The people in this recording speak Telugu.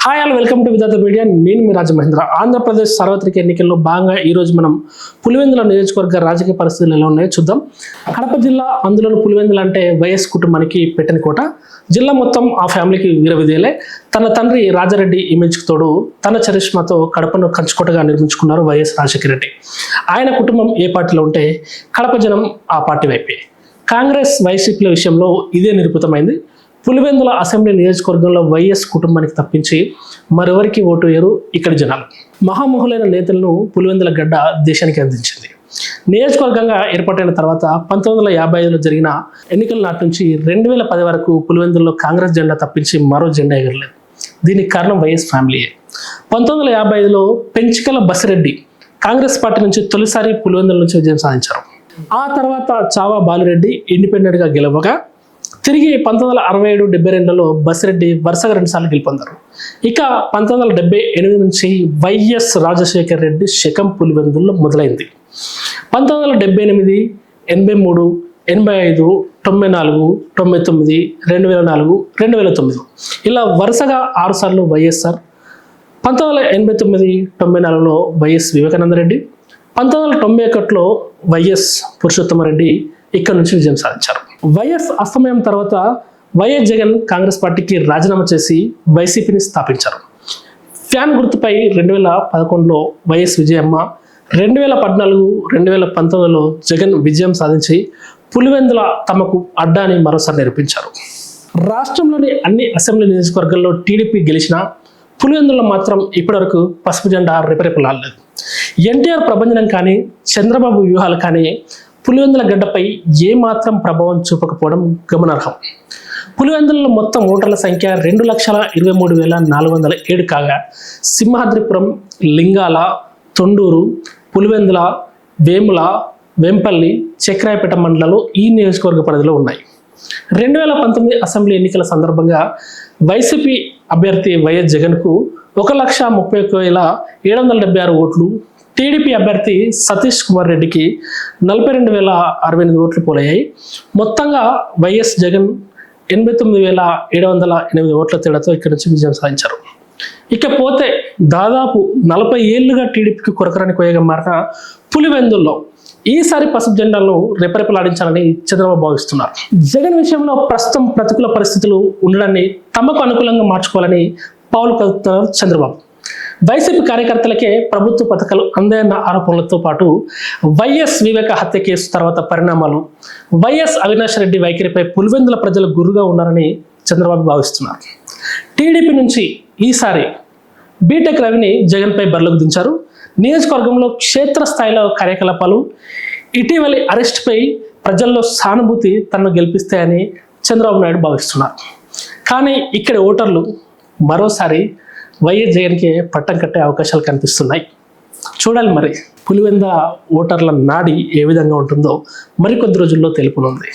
Hi all welcome to Vidhatha media. నేను మీ రాజ మహేంద్ర. ఆంధ్రప్రదేశ్ సార్వత్రిక ఎన్నికల్లో భాగంగా ఈరోజు మనం పులివెందుల నియోజకవర్గ రాజకీయ పరిస్థితులు ఎలా ఉన్నాయో చూద్దాం. కడప జిల్లా, అందులో పులివెందుల అంటే వైఎస్ కుటుంబానికి పెట్టిన కోట. జిల్లా మొత్తం ఆ ఫ్యామిలీకి వీరవిధేలే. తన తండ్రి రాజారెడ్డి ఇమేజ్కి తోడు తన చరిష్మాతో కడపను కంచుకోటగా నిర్మించుకున్నారు వైఎస్ రాజశేఖర రెడ్డి. ఆయన కుటుంబం ఏ పార్టీలో ఉంటే కడప జనం ఆ పార్టీ వైపే. కాంగ్రెస్, వైసీపీల విషయంలో ఇదే నిరూపితమైంది. పులివెందుల అసెంబ్లీ నియోజకవర్గంలో వైఎస్ కుటుంబానికి తప్పించి మరెవరికి ఓటు వేయరు ఇక్కడి జనాలు. మహామహులైన నేతలను పులివెందుల గడ్డ దేశానికి అందించింది. నియోజకవర్గంగా ఏర్పాటైన తర్వాత 1955లో జరిగిన ఎన్నికల నాటి నుంచి 2010 వరకు పులివెందుల్లో కాంగ్రెస్ జెండా తప్పించి మరో జెండా ఎగరలేదు. దీనికి కారణం వైఎస్ ఫ్యామిలీయే. 1955లో పెంచికల బసిరెడ్డి కాంగ్రెస్ పార్టీ నుంచి తొలిసారి పులివెందుల నుంచి విజయం సాధించారు. ఆ తర్వాత చావా బాలిరెడ్డి ఇండిపెండెంట్గా గెలవగా తిరిగి 1967-72లో బసిరెడ్డి వరుసగా 2 సార్లు గెలుపొందారు. ఇక 1978 నుంచి వైఎస్ రాజశేఖర రెడ్డి శకం పులివెందుల్లో మొదలైంది. 1978, 83, 85, 94, 99, 2004, 2009 ఇలా వరుసగా 6 సార్లు వైఎస్ఆర్. 1989, 94లో వైఎస్ వివేకానందరెడ్డి, 1991లో వైఎస్ పురుషోత్తమరెడ్డి ఇక్కడ నుంచి విజయం సాధించారు. వైఎస్ అస్తమయం తర్వాత వైఎస్ జగన్ కాంగ్రెస్ పార్టీకి రాజీనామా చేసి వైసీపీని స్థాపించారు. ఫ్యాన్ గుర్తుపై 2011లో వైఎస్ విజయమ్మ, 2014, 2019లో జగన్ విజయం సాధించి పులివెందుల తమకు అడ్డాని మరోసారి నిరూపించారు. రాష్ట్రంలోని అన్ని అసెంబ్లీ నియోజకవర్గాల్లో టీడీపీ గెలిచినా పులివెందులో మాత్రం ఇప్పటివరకు పసుపు జెండా రెపరెపలాడలేదు. ఎన్టీఆర్ ప్రభంజనం కానీ, చంద్రబాబు వ్యూహాలు కానీ పులివెందుల గడ్డపై ఏమాత్రం ప్రభావం చూపకపోవడం గమనార్హం. పులివెందులలో మొత్తం ఓటర్ల సంఖ్య 2,23,407 కాగా సింహాద్రిపురం, లింగాల, తొండూరు, పులివెందుల, వేముల, వెంపల్లి, చక్రాయపేట మండలాలు ఈ నియోజకవర్గ పరిధిలో ఉన్నాయి. 2019 అసెంబ్లీ ఎన్నికల సందర్భంగా వైసీపీ అభ్యర్థి వైఎస్ జగన్కు 1,31,776 ఓట్లు, టీడీపీ అభ్యర్థి సతీష్ కుమార్ రెడ్డికి 42,068 ఓట్లు పోలయ్యాయి. మొత్తంగా వైఎస్ జగన్ 89,708 ఓట్ల తేడాతో ఇక్కడి నుంచి విజయం సాధించారు. ఇకపోతే దాదాపు 40 ఏళ్లుగా టీడీపీకి కొరకరాని కోయగా మారిన పులివెందుల్లో ఈసారి పసుపు జెండాలను రెపరెపలాడించాలని చంద్రబాబు భావిస్తున్నారు. జగన్ విషయంలో ప్రస్తుతం ప్రతికూల పరిస్థితులు ఉండడాన్ని తమకు అనుకూలంగా మార్చుకోవాలని పావులు కదుపుతున్నారు చంద్రబాబు. వైసీపీ కార్యకర్తలకే ప్రభుత్వ పథకాలు అందాయన్న ఆరోపణలతో పాటు వైఎస్ వివేక హత్య కేసు తర్వాత పరిణామాలు, వైఎస్ అవినాష్ రెడ్డి వైఖరిపై పులివెందుల ప్రజలు గురుగా ఉన్నారని చంద్రబాబు భావిస్తున్నారు. టీడీపీ నుంచి ఈసారి బీటెక్ రవిని జగన్పై బరిలోకి దించారు. నియోజకవర్గంలో క్షేత్రస్థాయిలో కార్యకలాపాలు, ఇటీవలి అరెస్ట్పై ప్రజల్లో సానుభూతి తనను గెలిపిస్తాయని చంద్రబాబు నాయుడు భావిస్తున్నారు. కానీ ఇక్కడి ఓటర్లు మరోసారి వైఎస్ జగన్కి పట్టం కట్టే అవకాశాలు కనిపిస్తున్నాయి. చూడాలి మరి పులివెందుల ఓటర్ల నాడి ఏ విధంగా ఉంటుందో మరికొద్ది రోజుల్లో తెలుపునుంది.